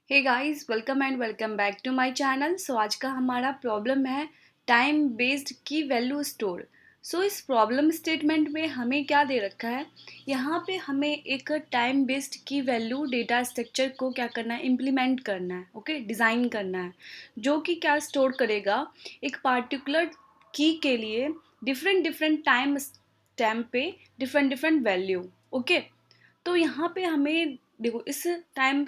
Hey guys, welcome and welcome back to my channel. आज का हमारा प्रॉब्लम है time based key value store. इस प्रॉब्लम स्टेटमेंट में हमें क्या दे रखा है। यहाँ पे हमें एक time based key value data structure को क्या करना है, इम्प्लीमेंट करना है। ओके, डिज़ाइन करना है जो कि क्या स्टोर करेगा, एक पार्टिकुलर की के लिए डिफरेंट डिफरेंट टाइम स्टैम्प पे डिफरेंट डिफरेंट वैल्यू। ओके, तो यहाँ पे हमें देखो इस टाइम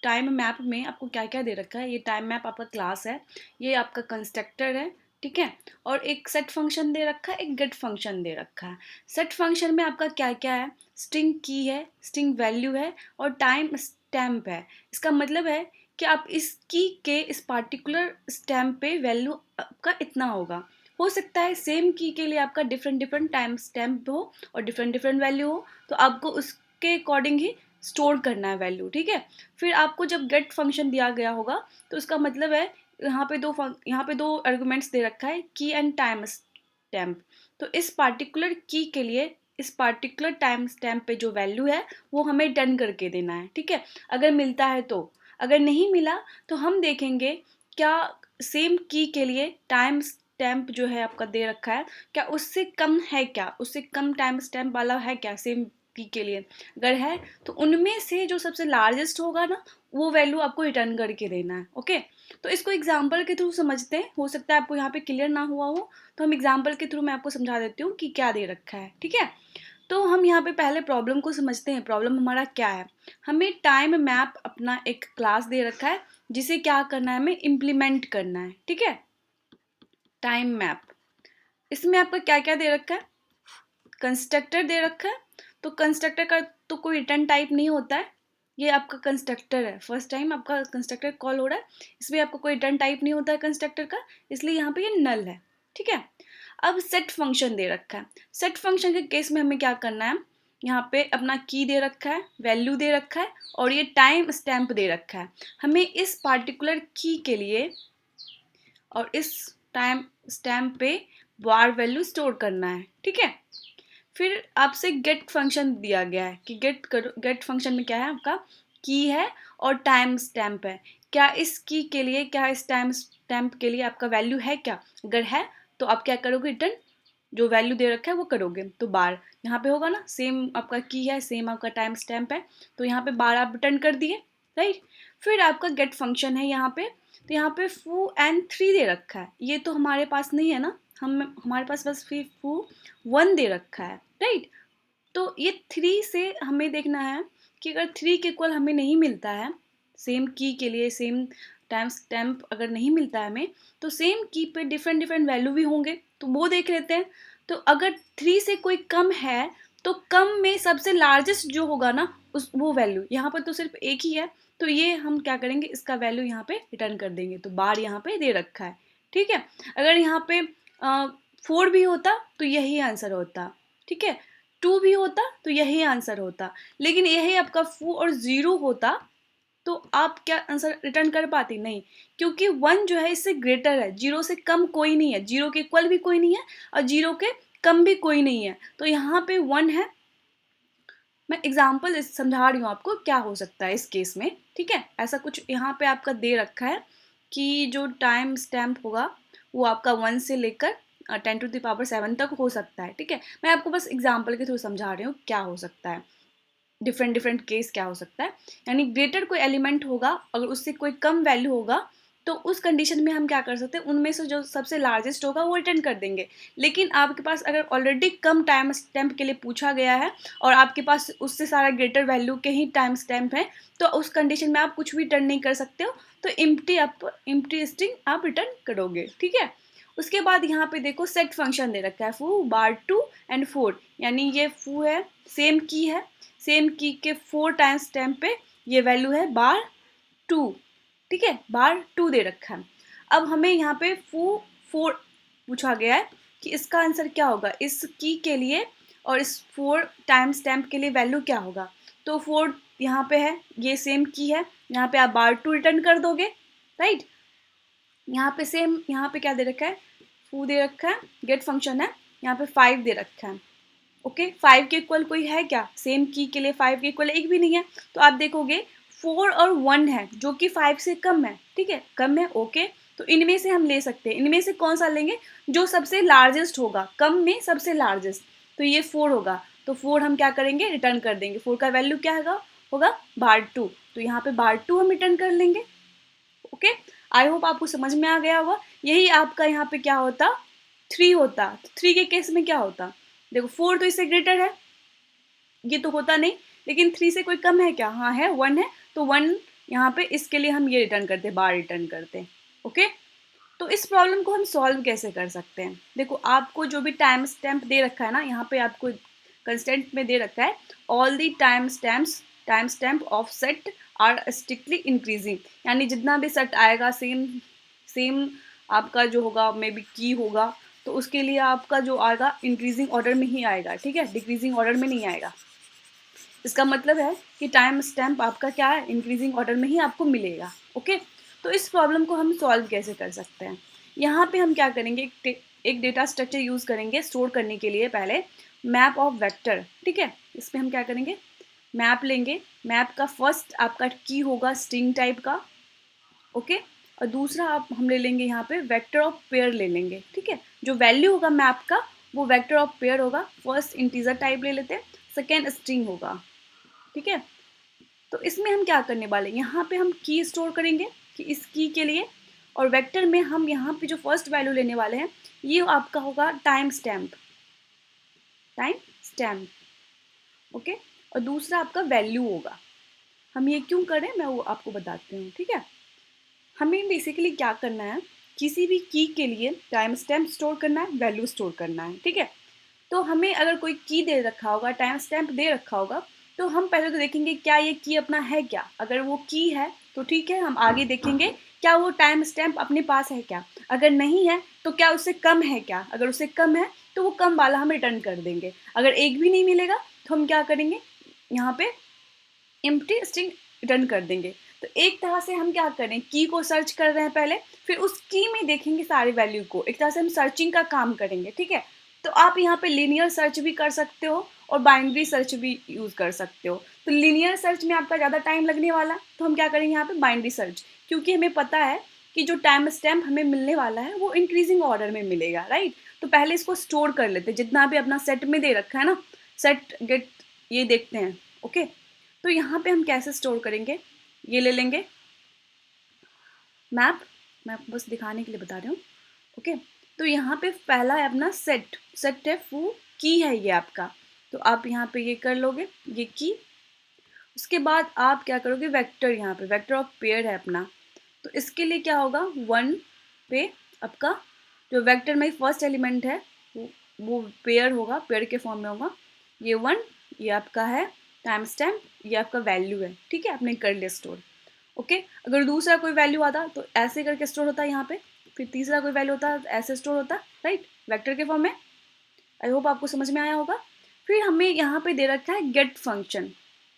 टाइम मैप में आपको क्या क्या दे रखा है। ये टाइम मैप आपका क्लास है, ये आपका कंस्ट्रक्टर है, ठीक है। और एक सेट फंक्शन दे रखा है, एक गेट फंक्शन दे रखा है। सेट फंक्शन में आपका क्या क्या है, स्ट्रिंग की है, स्ट्रिंग वैल्यू है और टाइम स्टैम्प है। इसका मतलब है कि आप इस की के इस पार्टिकुलर स्टैम्प पे वैल्यू आपका इतना होगा। हो सकता है सेम की के लिए आपका डिफरेंट डिफरेंट टाइम स्टैम्प हो और डिफरेंट डिफरेंट वैल्यू हो, तो आपको उसके अकॉर्डिंग ही स्टोर करना है वैल्यू, ठीक है। फिर आपको जब गेट फंक्शन दिया गया होगा तो इसका मतलब है यहाँ पे दो आर्गुमेंट्स दे रखा है, की एंड टाइम स्टैम्प। तो इस पार्टिकुलर की के लिए इस पार्टिकुलर टाइम स्टैम्प पे जो वैल्यू है वो हमें डन करके देना है, ठीक है। अगर मिलता है तो, अगर नहीं मिला तो हम देखेंगे क्या सेम की के लिए टाइम स्टैम्प जो है आपका दे रखा है, क्या उससे कम है, क्या उससे कम टाइम स्टैम्प वाला है क्या सेम की के लिए। अगर है तो उनमें से जो सबसे लार्जेस्ट होगा ना, वो वैल्यू आपको रिटर्न करके देना है। ओके, तो इसको एग्जाम्पल के थ्रू समझते हैं। हो सकता है आपको यहाँ पे क्लियर ना हुआ हो, तो हम एग्जाम्पल के थ्रू मैं आपको समझा देती हूँ कि क्या दे रखा है, ठीक है। तो हम यहाँ पे पहले प्रॉब्लम को समझते हैं। प्रॉब्लम हमारा क्या है, हमें टाइम मैप अपना एक क्लास दे रखा है जिसे क्या करना है, हमें इम्प्लीमेंट करना है, ठीक है। टाइम मैप, इसमें आपका क्या क्या दे रखा है, कंस्ट्रक्टर दे रखा है। तो कंस्ट्रक्टर का तो कोई रिटर्न टाइप नहीं होता है, ये आपका कंस्ट्रक्टर है, फर्स्ट टाइम आपका कंस्ट्रक्टर कॉल हो रहा है। इसमें आपको कोई रिटर्न टाइप नहीं होता है कंस्ट्रक्टर का, इसलिए यहाँ पे ये नल है, ठीक है। अब सेट फंक्शन दे रखा है। सेट फंक्शन के केस में हमें क्या करना है, यहाँ पे अपना की दे रखा है, वैल्यू दे रखा है और ये टाइम स्टैम्प दे रखा है। हमें इस पार्टिकुलर की के लिए और इस टाइम स्टैम्प पे वार वैल्यू स्टोर करना है, ठीक है। फिर आपसे गेट फंक्शन दिया गया है कि गेट करो। गेट फंक्शन में क्या है, आपका की है और टाइम स्टैम्प है। क्या इस की के लिए, क्या इस टाइम स्टैम्प के लिए आपका वैल्यू है क्या। अगर है तो आप क्या करोगे, रिटर्न जो वैल्यू दे रखा है वो करोगे। तो बार यहाँ पे होगा ना, सेम आपका की है, सेम आपका टाइम स्टैम्प है, तो यहाँ पे बार आप रिटर्न कर दिए, राइट। फिर आपका गेट फंक्शन है यहाँ पे, तो यहाँ पे फू एंड 3 दे रखा है। ये तो हमारे पास नहीं है ना, हमारे पास बस फिर फू 1 दे रखा है, राइट। तो ये 3 से हमें देखना है कि अगर 3 के इक्वल हमें नहीं मिलता है, सेम की के लिए सेम टाइम स्टैम्प अगर नहीं मिलता है हमें, तो सेम की पे डिफरेंट डिफरेंट वैल्यू भी होंगे, तो वो देख लेते हैं। तो अगर 3 से कोई कम है तो कम में सबसे लार्जेस्ट जो होगा ना, उस वो वैल्यू, यहाँ पर तो सिर्फ एक ही है, तो ये हम क्या करेंगे, इसका वैल्यू यहाँ पे रिटर्न कर देंगे। तो बार यहाँ पे दे रखा है, ठीक है। अगर यहाँ पे 4 भी होता तो यही आंसर होता, ठीक है। 2 भी होता तो यही आंसर होता, लेकिन यही आपका फू और 0 होता तो आप क्या आंसर रिटर्न कर पाती, नहीं। क्योंकि 1 जो है इससे ग्रेटर है, 0 से कम कोई नहीं है, 0 के इक्वल भी कोई नहीं है और 0 के कम भी कोई नहीं है, तो यहाँ पे 1 है। मैं एग्जाम्पल समझा रही हूँ आपको क्या हो सकता है इस केस में, ठीक है। ऐसा कुछ यहाँ पे आपका दे रखा है कि जो टाइम स्टैम्प होगा वो आपका 1 से लेकर 10⁻7 तक हो सकता है, ठीक है। मैं आपको बस एग्जाम्पल के थ्रू समझा रही हूँ क्या हो सकता है, डिफरेंट डिफरेंट केस क्या हो सकता है। यानी ग्रेटर कोई एलिमेंट होगा, अगर उससे कोई कम वैल्यू होगा तो उस कंडीशन में हम क्या कर सकते हैं, उनमें से जो सबसे लार्जेस्ट होगा वो रिटर्न कर देंगे। लेकिन आपके पास अगर ऑलरेडी कम टाइम स्टैम्प के लिए पूछा गया है और आपके पास उससे सारा ग्रेटर वैल्यू के ही टाइम स्टैम्प है, तो उस कंडीशन में आप कुछ भी रिटर्न नहीं कर सकते हो, तो इम्प्टी स्ट्रिंग आप रिटर्न करोगे, ठीक है। उसके बाद यहाँ पे देखो सेट फंक्शन दे रखा है, फू बार 2 एंड 4, यानी ये फू है, सेम की है, सेम की के 4 टाइम स्टैम्प पे ये वैल्यू है बार 2, ठीक है। बार 2 दे रखा है। अब हमें यहाँ पे फू 4 पूछा गया है कि इसका आंसर क्या होगा, इस की के लिए और इस 4 टाइम स्टैम्प के लिए वैल्यू क्या होगा। तो 4 यहाँ पे है, ये सेम की है, यहाँ पे आप बार 2 रिटर्न कर दोगे, राइट। यहाँ पे सेम, यहाँ पे क्या दे रखा है, फू दे रखा है, गेट फंक्शन है, यहाँ पे 5 दे रखा है। ओके, 5 के इक्वल कोई है क्या, सेम की के लिए 5 के इक्वल एक भी नहीं है, तो आप देखोगे 4 और 1 है जो कि 5 से कम है, ठीक है, कम है, ओके। तो इनमें से हम ले सकते हैं, इनमें से कौन सा लेंगे, जो सबसे लार्जेस्ट होगा, कम में सबसे लार्जेस्ट, तो ये 4 होगा। तो 4 हम क्या करेंगे, रिटर्न कर देंगे। 4 का वैल्यू क्या होगा √2, तो यहाँ पे √2 हम रिटर्न कर लेंगे, ओके। आई होप आपको समझ में आ गया होगा। यही आपका यहाँ पे क्या होता, 3 होता। 3 के केस में क्या होता, देखो 4 तो इससे ग्रेटर है, ये तो होता नहीं, लेकिन 3 से कोई कम है क्या, हाँ है, 1 है, तो 1 यहाँ पे इसके लिए हम ये रिटर्न करते हैं, बार रिटर्न करते हैं, ओके। तो इस प्रॉब्लम को हम सॉल्व कैसे कर सकते हैं, देखो आपको जो भी टाइम स्टैम्प दे रखा है ना, यहाँ पे आपको कंस्टेंट में दे रखा है, all the timestamp of set are strictly increasing, यानी जितना भी सेट आएगा सेम सेम आपका जो होगा मे बी की होगा, तो उसके लिए आपका जो आएगा इंक्रीजिंग ऑर्डर में ही आएगा, ठीक है, डिक्रीजिंग ऑर्डर में नहीं आएगा। इसका मतलब है कि टाइम स्टैम्प आपका क्या है, इंक्रीजिंग ऑर्डर में ही आपको मिलेगा, ओके। तो इस प्रॉब्लम को हम सॉल्व कैसे कर सकते हैं, यहाँ पे हम क्या करेंगे, एक डेटा स्ट्रक्चर यूज़ करेंगे स्टोर करने के लिए, पहले मैप ऑफ वेक्टर, ठीक है। इसमें हम क्या करेंगे, मैप लेंगे, मैप का फर्स्ट आपका की होगा स्ट्रिंग टाइप का, ओके, और दूसरा हम ले लेंगे यहाँ पे वेक्टर ऑफ पेयर ले लेंगे, ठीक है। जो वैल्यू होगा मैप का वो वेक्टर ऑफ पेयर होगा, फर्स्ट इंटीजर टाइप ले लेते हैं, सेकेंड स्ट्रिंग होगा, ठीक है। तो इसमें हम क्या करने वाले, यहाँ पे हम की स्टोर करेंगे कि इस की के लिए, और वेक्टर में हम यहाँ पे जो फर्स्ट वैल्यू लेने वाले हैं ये आपका होगा टाइम स्टैम्प, ओके, और दूसरा आपका वैल्यू होगा। हम ये क्यों करें मैं वो आपको बताती हूँ, ठीक है। हमें बेसिकली क्या करना है, किसी भी की के लिए टाइम स्टैम्प स्टोर करना है, वैल्यू स्टोर करना है, ठीक है। तो हमें अगर कोई की दे रखा होगा, टाइम स्टैम्प दे रखा होगा, तो हम पहले तो देखेंगे क्या ये की अपना है क्या, अगर वो की है तो ठीक है, हम आगे देखेंगे क्या वो टाइम स्टैम्प अपने पास है क्या, अगर नहीं है तो क्या उससे कम है क्या, अगर उससे कम है तो वो कम वाला हम रिटर्न कर देंगे, अगर एक भी नहीं मिलेगा तो हम क्या करेंगे, यहाँ पे एम्प्टी स्ट्रिंग रिटर्न कर देंगे। तो एक तरह से हम क्या करें, की को सर्च कर रहे हैं पहले, फिर उस की में देखेंगे सारे वैल्यू को, एक तरह से हम सर्चिंग का काम करेंगे, ठीक है। तो आप यहाँ पे लीनियर सर्च भी कर सकते हो और बाइनरी सर्च भी यूज़ कर सकते हो। तो लीनियर सर्च में आपका ज़्यादा टाइम लगने वाला, तो हम क्या करेंगे यहाँ पे बाइनरी सर्च, क्योंकि हमें पता है कि जो टाइम स्टैम्प हमें मिलने वाला है वो इंक्रीजिंग ऑर्डर में मिलेगा, राइट। तो पहले इसको स्टोर कर लेते हैं, जितना भी अपना सेट में दे रखा है ना, सेट गेट ये देखते हैं, ओके। तो यहाँ पे हम कैसे स्टोर करेंगे, ये ले लेंगे मैप, मैं आपको बस दिखाने के लिए बता रही हूँ, ओके। तो यहाँ पे पहला है अपना सेट है, वो की है ये आपका, तो आप यहाँ पे ये कर लोगे, ये की। उसके बाद आप क्या करोगे, वेक्टर, यहाँ पे वेक्टर ऑफ पेयर है अपना, तो इसके लिए क्या होगा, 1 पे आपका जो वेक्टर में फर्स्ट एलिमेंट है वो पेयर होगा, पेयर के फॉर्म में होगा, ये 1, ये आपका है टाइम स्टैम्प, ये आपका वैल्यू है, ठीक है, आपने कर लिया स्टोर, ओके। अगर दूसरा कोई वैल्यू आता तो ऐसे करके स्टोर होता है यहाँ पे, फिर तीसरा कोई वैल्यू होता तो ऐसे स्टोर होता, राइट, वेक्टर के फॉर्म में। आई होप आपको समझ में आया होगा। फिर हमें यहाँ पे दे रखा है गेट फंक्शन,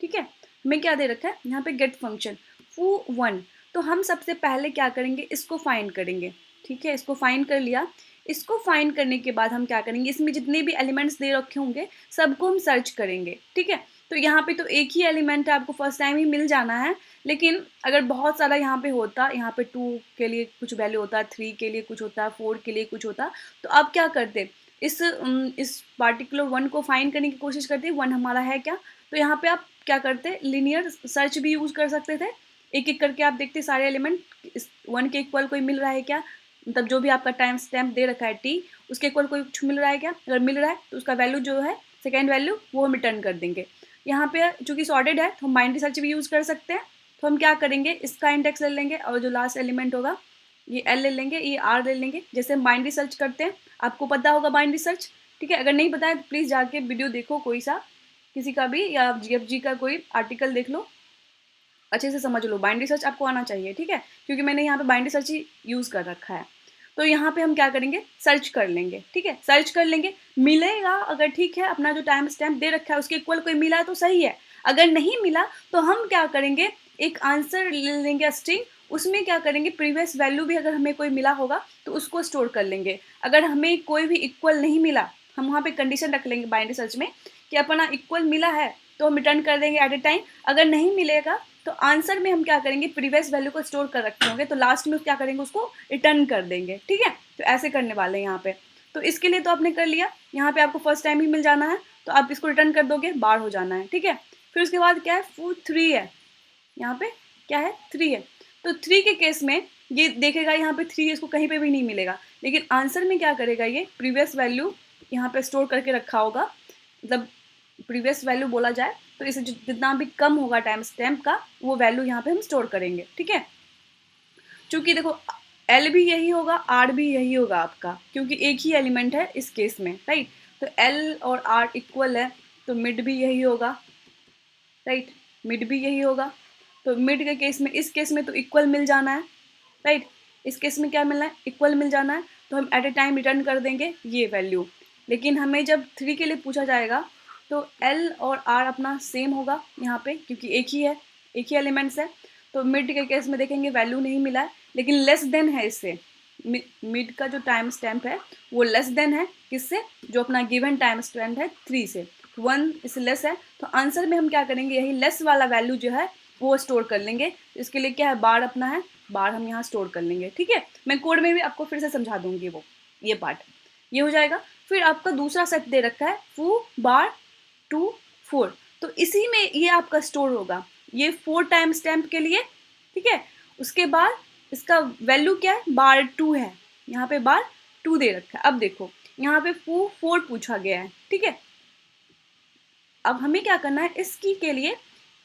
ठीक है, हमें क्या दे रखा है यहाँ पे गेट फंक्शन फू 1, तो हम सबसे पहले क्या करेंगे, इसको फाइंड करेंगे, ठीक है, इसको फाइंड कर लिया। इसको फाइंड करने के बाद हम क्या करेंगे, इसमें जितने भी एलिमेंट्स दे रखे होंगे सबको हम सर्च करेंगे, ठीक है। तो यहाँ पे तो एक ही एलिमेंट है, आपको फर्स्ट टाइम ही मिल जाना है, लेकिन अगर बहुत सारा यहाँ पे होता, यहाँ पे 2 के लिए कुछ वैल्यू होता, 3 के लिए कुछ होता, 4 के लिए कुछ होता, तो आप क्या करते, इस पार्टिकुलर 1 को फाइंड करने की कोशिश करते, 1 हमारा है क्या, तो यहाँ पे आप क्या करते, लीनियर सर्च भी यूज़ कर सकते थे, एक एक करके आप देखते सारे एलिमेंट इस 1 के इक्वल कोई मिल रहा है क्या, मतलब जो भी आपका टाइम स्टैम्प दे रखा है टी, उसके इक्वल कोई कुछ मिल रहा है क्या, अगर मिल रहा है तो उसका वैल्यू जो है सेकेंड वैल्यू वो हम रिटर्न कर देंगे। यहाँ पे चूँकि सॉर्टेड है तो हम बाइनरी सर्च भी यूज़ कर सकते हैं, तो हम क्या करेंगे, इसका इंडेक्स ले लेंगे और जो लास्ट एलिमेंट होगा ये एल ले लेंगे, ये आर ले लेंगे, जैसे हम बाइनरी सर्च करते हैं, आपको पता होगा बाइनरी सर्च, ठीक है। अगर नहीं पता है तो प्लीज़ जाके वीडियो देखो कोई सा, किसी का भी, या जीएफजी का कोई आर्टिकल देख लो, अच्छे से समझ लो, बाइनरी सर्च आपको आना चाहिए, ठीक है, क्योंकि मैंने यहाँ पे बाइनरी सर्च ही यूज़ कर रखा है। तो यहाँ पे हम क्या करेंगे, सर्च कर लेंगे, ठीक है, सर्च कर लेंगे, मिलेगा अगर ठीक है, अपना जो टाइम स्टैम्प दे रखा है उसके इक्वल कोई मिला तो सही है, अगर नहीं मिला तो हम क्या करेंगे, एक आंसर ले लेंगे स्ट्रिंग, उसमें क्या करेंगे, प्रीवियस वैल्यू भी अगर हमें कोई मिला होगा तो उसको स्टोर कर लेंगे। अगर हमें कोई भी इक्वल नहीं मिला, हम वहाँ पे कंडीशन रख लेंगे बाइनरी सर्च में कि अपना इक्वल मिला है तो हम रिटर्न कर देंगे एट ए टाइम। अगर नहीं मिलेगा तो आंसर में हम क्या करेंगे, प्रीवियस वैल्यू को स्टोर कर रखे होंगे तो लास्ट में क्या करेंगे, उसको रिटर्न कर देंगे। ठीक है, तो ऐसे करने वाले हैं यहाँ पे। तो इसके लिए तो आपने कर लिया, यहाँ पे आपको फर्स्ट टाइम ही मिल जाना है तो आप इसको रिटर्न कर दोगे, बार हो जाना है। ठीक है, फिर उसके बाद क्या है, फू 3 है, यहाँ पे क्या है 3 है। तो 3 के केस में ये देखेगा यहाँ पे 3 इसको कहीं पे भी नहीं मिलेगा, लेकिन आंसर में क्या करेगा, ये प्रीवियस वैल्यू यहाँ पे स्टोर करके रखा होगा। मतलब प्रीवियस वैल्यू बोला जाए तो इसे जितना भी कम होगा टाइम स्टैम्प का वो वैल्यू यहाँ पे हम स्टोर करेंगे। ठीक है, चूंकि देखो एल भी यही होगा, आर भी यही होगा आपका, क्योंकि एक ही एलिमेंट है इस केस में, राइट। तो एल और आर इक्वल है तो मिड भी यही होगा, राइट, मिड भी यही होगा। तो मिड के केस में, इस केस में तो इक्वल मिल जाना है, राइट, इस केस में क्या मिलना है, इक्वल मिल जाना है। तो हम एट ए टाइम रिटर्न कर देंगे ये वैल्यू। लेकिन हमें जब 3 के लिए पूछा जाएगा तो एल और आर अपना सेम होगा यहाँ पे, क्योंकि एक ही है, एक ही एलिमेंट्स है। तो मिड के केस में देखेंगे वैल्यू नहीं मिला है, लेकिन लेस देन है इससे। मिड का जो टाइम स्टैम्प है वो लेस देन है किससे, जो अपना गिवन टाइम स्टैम्प है 3 से, 1 इससे लेस है। तो आंसर में हम क्या करेंगे, यही लेस वाला वैल्यू जो है वो स्टोर कर लेंगे। इसके लिए क्या है, बार अपना है, बार हम यहाँ स्टोर कर लेंगे। ठीक है, मैं कोड में भी आपको फिर से समझा दूंगी वो ये पार्ट, ये हो जाएगा। फिर आपका दूसरा सेट दे रखा है फू बार 2 4, तो इसी में ये आपका स्टोर होगा, ये 4 टाइम स्टैम्प के लिए। ठीक है, उसके बाद इसका वैल्यू क्या है, बार 2 है, यहाँ पे बार 2 दे रखा है। अब देखो यहाँ पे फू 4 पूछा गया है। ठीक है, अब हमें क्या करना है, इसकी के लिए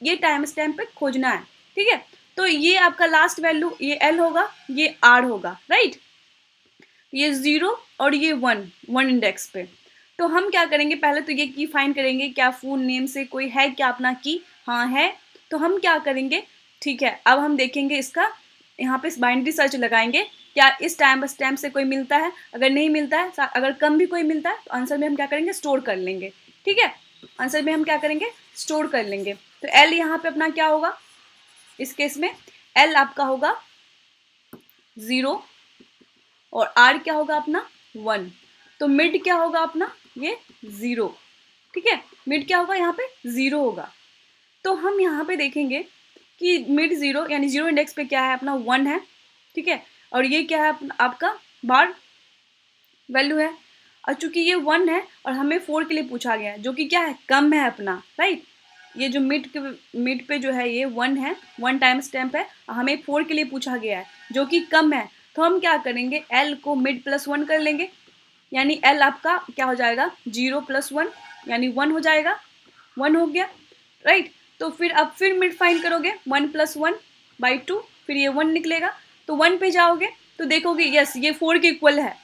ये टाइम स्टैम्प पे खोजना है। ठीक है, तो ये आपका लास्ट वैल्यू ये एल होगा, ये आर होगा, राइट, ये 0 और ये 1 इंडेक्स पे। तो हम क्या करेंगे, पहले तो ये की फाइंड करेंगे, क्या फुल नेम से कोई है क्या अपना की, हाँ है। तो हम क्या करेंगे, ठीक है, अब हम देखेंगे इसका, यहाँ पे बाइनरी सर्च लगाएंगे, क्या इस टाइम स्टैम्प से कोई मिलता है। अगर नहीं मिलता है, अगर कम भी कोई मिलता है तो आंसर में हम क्या करेंगे, स्टोर कर लेंगे। ठीक है, आंसर में हम क्या करेंगे, स्टोर कर लेंगे। तो एल यहाँ पे अपना क्या होगा, इस केस में एल आपका होगा 0 और आर क्या होगा अपना 1। तो मिड क्या होगा अपना, ये 0। ठीक है, मिड क्या होगा, यहाँ पे 0 होगा। तो हम यहाँ पे देखेंगे कि मिड 0 यानी 0 इंडेक्स पे क्या है अपना 1 है। ठीक है, और ये क्या है आपका बार वैल्यू है। और चूंकि ये 1 है और हमें 4 के लिए पूछा गया है, जो कि क्या है, कम है अपना, राइट। ये जो मिड पे जो है ये 1 है, 1 टाइम स्टैम्प है, और हमें 4 के लिए पूछा गया है जो कि कम है। तो हम क्या करेंगे, एल को मिड प्लस 1 कर लेंगे, यानी एल आपका क्या हो जाएगा, 0 + 1 यानी 1 हो जाएगा, 1 हो गया, राइट। तो फिर अब फिर मिड फाइंड करोगे, 1 + 1/2, फिर ये 1 निकलेगा। तो 1 पे जाओगे तो देखोगे यस ये 4 के इक्वल है।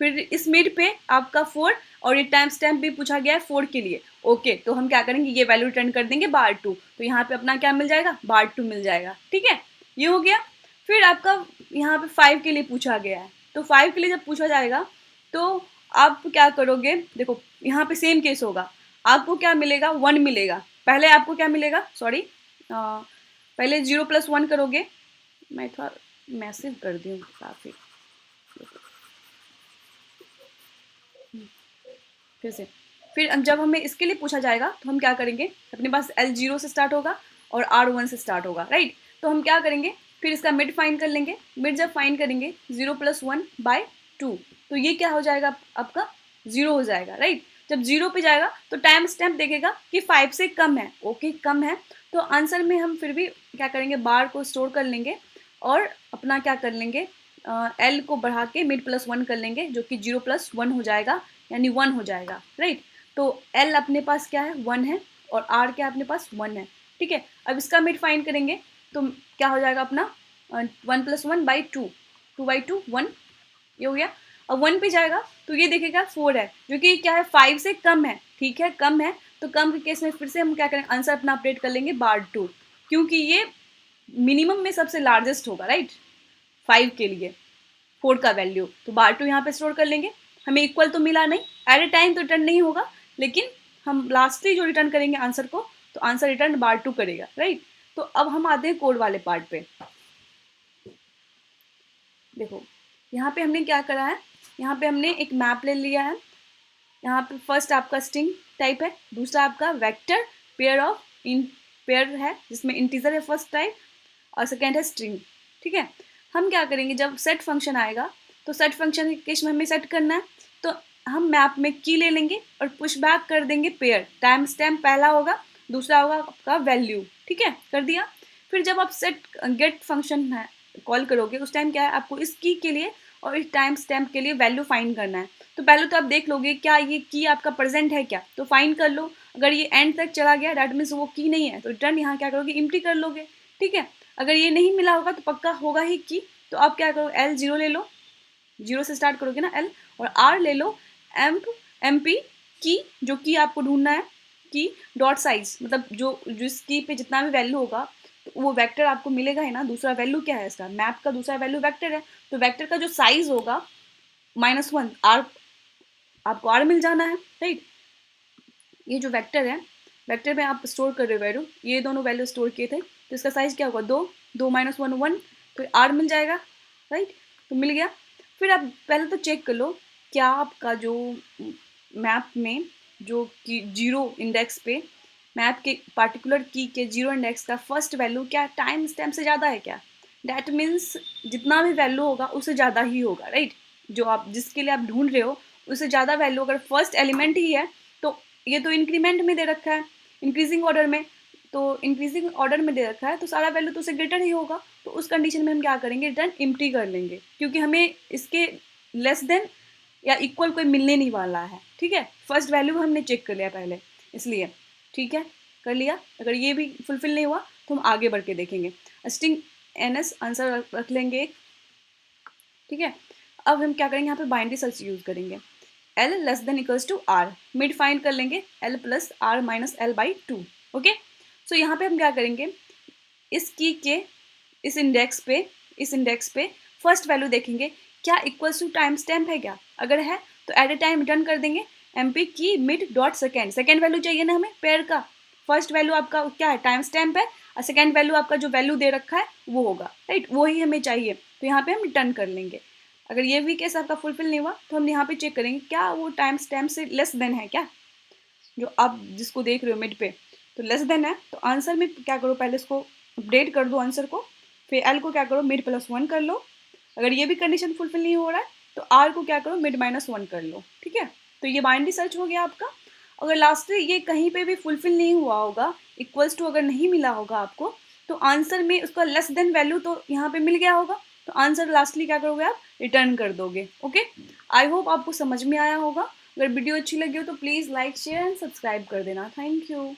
फिर इस मिड पे आपका 4 और ये टाइम स्टैम्प भी पूछा गया है 4 के लिए। ओके, तो हम क्या करेंगे, ये वैल्यू रिटर्न कर देंगे बार 2। तो यहाँ पे अपना क्या मिल जाएगा, बार 2 मिल जाएगा। ठीक है, ये हो गया। फिर आपका यहाँ पे 5 के लिए पूछा गया है, तो 5 के लिए जब पूछा जाएगा तो आप क्या करोगे, देखो यहाँ पे सेम केस होगा, आपको क्या मिलेगा, 1 मिलेगा। पहले आपको क्या मिलेगा, सॉरी पहले 0 + 1 करोगे, मैं थोड़ा मैसेज कर दी हूँ काफ़ी, फिर जब हमें इसके लिए पूछा जाएगा तो हम क्या करेंगे, अपने पास एल 0 से स्टार्ट होगा और आर 1 से स्टार्ट होगा, राइट। तो हम क्या करेंगे, फिर इसका मिड फाइंड कर लेंगे। मिड जब फाइंड करेंगे 0 + 1/2, तो ये क्या हो जाएगा आपका 0 हो जाएगा, राइट। जब 0 पे जाएगा तो टाइम स्टैम्प देखेगा कि 5 से कम है, ओके कम है। तो आंसर में हम फिर भी क्या करेंगे, बार को स्टोर कर लेंगे और अपना क्या कर लेंगे, एल को बढ़ा के मिड प्लस 1 कर लेंगे, जो कि 0 + 1 हो जाएगा, यानी 1 हो जाएगा, राइट। तो एल अपने पास क्या है, 1 है, और आर क्या अपने पास 1 है। ठीक है, अब इसका मिड फाइंड करेंगे तो क्या हो जाएगा अपना 1 + 1/2, 2/2 1, ये हो गया। अब 1 पे जाएगा तो ये देखेगा 4 है, जो कि क्या है 5 से कम है। ठीक है, कम है, तो कम के केस में फिर से हम क्या करेंगे, आंसर अपना अपडेट कर लेंगे बार 2, क्योंकि ये मिनिमम में सबसे लार्जेस्ट होगा, राइट, 5 के लिए 4 का वैल्यू। तो बार 2 यहाँ पे स्टोर कर लेंगे। हमें इक्वल तो मिला नहीं, एट ए टाइम तो रिटर्न नहीं होगा, लेकिन हम लास्टली जो रिटर्न करेंगे आंसर को, तो आंसर रिटर्न बार 2 करेगा, राइट। तो अब हम आते हैं कोड वाले पार्ट पे। देखो यहाँ पे हमने क्या करा है, यहाँ पे हमने एक मैप ले लिया है। यहाँ पे फर्स्ट आपका स्ट्रिंग टाइप है, दूसरा आपका vector, pair of in pair है जिसमें इंटीजर है फर्स्ट टाइप और सेकेंड है स्ट्रिंग। ठीक है, हम क्या करेंगे जब सेट फंक्शन आएगा तो सेट फंक्शन के केस में हमें सेट करना है, तो हम मैप में की ले लेंगे और पुश बैक कर देंगे पेयर। टाइम स्टैम्प पहला होगा, दूसरा होगा आपका वैल्यू। ठीक है, कर दिया। फिर जब आप सेट गेट फंक्शन है कॉल करोगे उस टाइम क्या है, आपको इस की के लिए और इस टाइम स्टैम्प के लिए वैल्यू फाइंड करना है। तो पहले तो आप देख लोगे क्या ये की आपका प्रेजेंट है क्या, तो फाइंड कर लो। अगर ये एंड तक चला गया दैट मीन्स वो की नहीं है, तो रिटर्न यहाँ क्या करोगे, एम्प्टी कर लोगे। ठीक है, अगर ये नहीं मिला होगा तो पक्का होगा ही की, तो आप क्या करो, एल जीरो ले लो, जीरो से स्टार्ट करोगे ना एल, और आर ले लो, एम पी की, जो की आपको ढूंढना है, की डॉट साइज, मतलब जो जिस की पे जितना भी वैल्यू होगा तो वो वेक्टर आपको मिलेगा है ना। दूसरा वैल्यू क्या है इसका, मैप का दूसरा वैल्यू वेक्टर है, तो वेक्टर का जो साइज होगा -1 आर, आपको आर मिल जाना है। राइट, ये जो वेक्टर है, वेक्टर में आप स्टोर कर रहे हो वैल्यू, ये दोनों वैल्यू स्टोर किए थे, तो इसका साइज क्या होगा, 2, 2 - 1 1, तो आर मिल जाएगा। राइट, तो मिल गया। फिर आप पहले तो चेक कर लो क्या आपका जो मैप में जो की जीरो इंडेक्स पे मैप के पार्टिकुलर की के जीरो इंडेक्स का फर्स्ट वैल्यू क्या टाइम स्टैम्प से ज़्यादा है क्या। दैट मीन्स जितना भी वैल्यू होगा उससे ज़्यादा ही होगा। राइट, जो आप जिसके लिए आप ढूंढ रहे हो उससे ज़्यादा वैल्यू अगर फर्स्ट एलिमेंट ही है, तो ये तो इंक्रीमेंट में दे रखा है, इंक्रीजिंग ऑर्डर में, तो इंक्रीजिंग ऑर्डर में दे रखा है तो सारा वैल्यू तो उससे ग्रेटर ही होगा। तो उस कंडीशन में हम क्या करेंगे, रिटर्न एम्प्टी कर लेंगे, क्योंकि हमें इसके लेस देन या इक्वल कोई मिलने नहीं वाला है। ठीक है, फर्स्ट वैल्यू हमने चेक कर लिया पहले, इसलिए ठीक है कर लिया। अगर ये भी फुलफिल नहीं हुआ तो हम आगे बढ़ के देखेंगे। स्ट्रिंग एनएस आंसर रख लेंगे। ठीक है, अब हम क्या करेंगे, यहाँ पे बाइनरी सर्च यूज करेंगे। L less than equals to R, mid find कर लेंगे, L plus R minus L by 2। Okay, so यहाँ पे हम क्या करेंगे, इस की के इस इंडेक्स पे फर्स्ट वैल्यू देखेंगे क्या इक्वल्स टू टाइम स्टैम्प है क्या, अगर है तो एट ए टाइम रिटर्न कर देंगे एम पी की mid dot second. Second value चाहिए ना हमें पेयर का, फर्स्ट वैल्यू आपका क्या है, टाइम स्टैम्प है, और सेकेंड वैल्यू आपका जो वैल्यू दे रखा है वो होगा। राइट, वो ही हमें चाहिए, तो यहाँ पे हम रिटर्न कर लेंगे। अगर ये भी केस आपका फुलफिल नहीं हुआ तो हम यहाँ पे चेक करेंगे क्या वो टाइम स्टैम्प से लेस देन है क्या, जो आप जिसको देख रहे हो मिड पे, तो लेस देन है तो आंसर में क्या करो, पहले इसको अपडेट कर दो आंसर को, फिर एल को क्या करो मिड प्लस 1 कर लो। अगर ये भी कंडीशन फुलफिल नहीं हो रहा है तो आर को क्या करो मिड -1 कर लो। ठीक है, तो ये बाइनरी सर्च हो गया आपका। अगर लास्ट में ये कहीं पे भी फुलफिल नहीं हुआ होगा, इक्वल्स टू अगर नहीं मिला होगा आपको, तो आंसर में उसका लेस देन वैल्यू तो यहाँ पे मिल गया होगा, तो आंसर लास्टली क्या करोगे आप, रिटर्न कर दोगे। ओके, आई होप आपको समझ में आया होगा। अगर वीडियो अच्छी लगी हो तो please like share and subscribe कर देना। Thank you.